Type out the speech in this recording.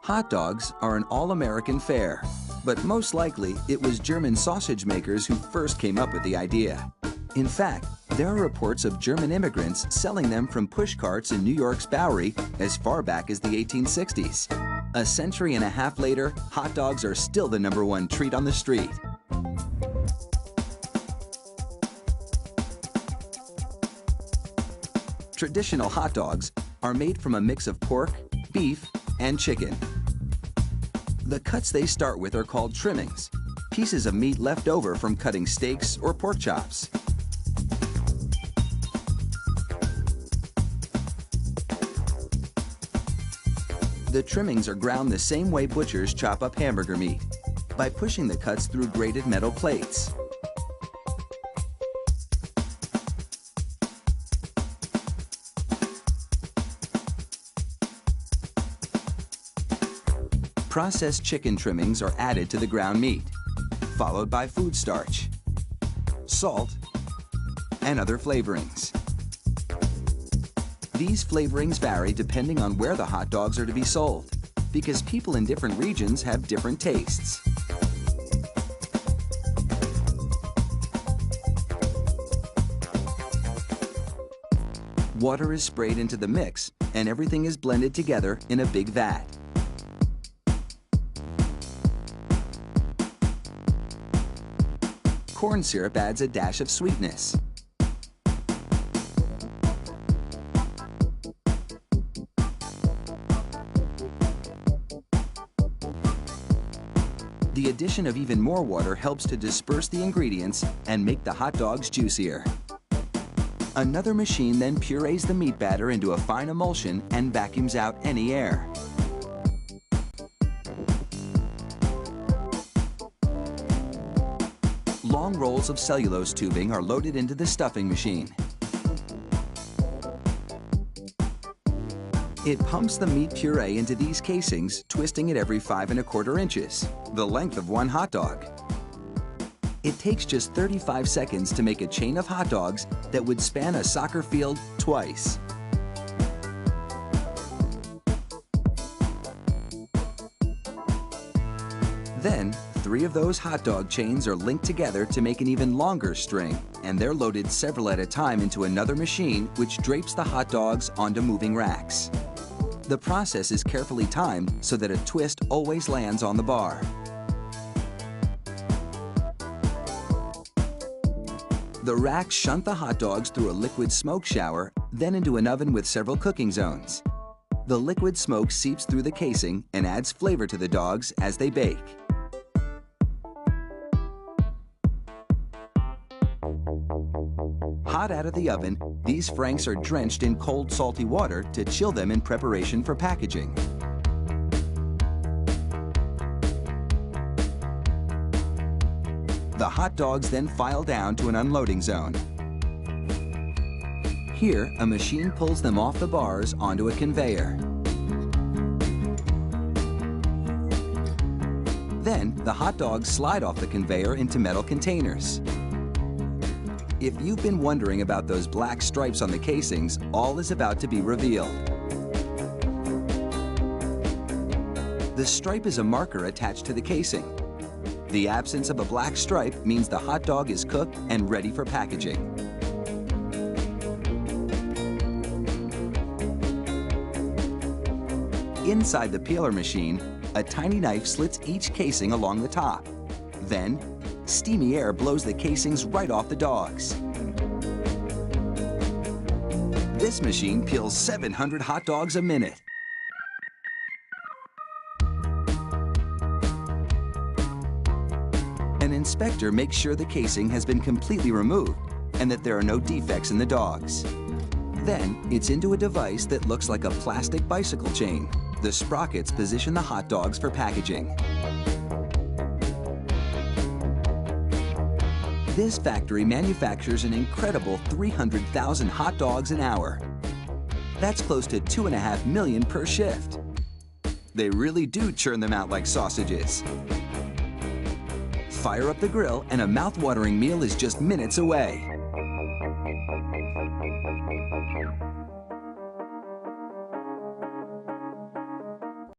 Hot dogs are an all-American fare, but most likely it was German sausage makers who first came up with the idea. In fact, there are reports of German immigrants selling them from push carts in New York's Bowery as far back as the 1860s. A century and a half later, hot dogs are still the #1 treat on the street. Traditional hot dogs are made from a mix of pork, beef, and chicken. The cuts they start with are called trimmings, pieces of meat left over from cutting steaks or pork chops. The trimmings are ground the same way butchers chop up hamburger meat, by pushing the cuts through grated metal plates. Processed chicken trimmings are added to the ground meat, followed by food starch, salt, and other flavorings. These flavorings vary depending on where the hot dogs are to be sold, because people in different regions have different tastes. Water is sprayed into the mix, and everything is blended together in a big vat. Corn syrup adds a dash of sweetness. The addition of even more water helps to disperse the ingredients and make the hot dogs juicier. Another machine then purees the meat batter into a fine emulsion and vacuums out any air. Long rolls of cellulose tubing are loaded into the stuffing machine. It pumps the meat puree into these casings, twisting it every 5 1/4 inches, the length of one hot dog. It takes just 35 seconds to make a chain of hot dogs that would span a soccer field twice. Then, 3 of those hot dog chains are linked together to make an even longer string, and they're loaded several at a time into another machine which drapes the hot dogs onto moving racks. The process is carefully timed so that a twist always lands on the bar. The racks shunt the hot dogs through a liquid smoke shower, then into an oven with several cooking zones. The liquid smoke seeps through the casing and adds flavor to the dogs as they bake. Hot out of the oven, these franks are drenched in cold, salty water to chill them in preparation for packaging. The hot dogs then file down to an unloading zone. Here, a machine pulls them off the bars onto a conveyor. Then, the hot dogs slide off the conveyor into metal containers. If you've been wondering about those black stripes on the casings, all is about to be revealed. The stripe is a marker attached to the casing. The absence of a black stripe means the hot dog is cooked and ready for packaging. Inside the peeler machine, a tiny knife slits each casing along the top. Then, steamy air blows the casings right off the dogs. This machine peels 700 hot dogs a minute. An inspector makes sure the casing has been completely removed and that there are no defects in the dogs. Then, it's into a device that looks like a plastic bicycle chain. The sprockets position the hot dogs for packaging. This factory manufactures an incredible 300,000 hot dogs an hour. That's close to 2.5 million per shift. They really do churn them out like sausages. Fire up the grill and a mouth-watering meal is just minutes away.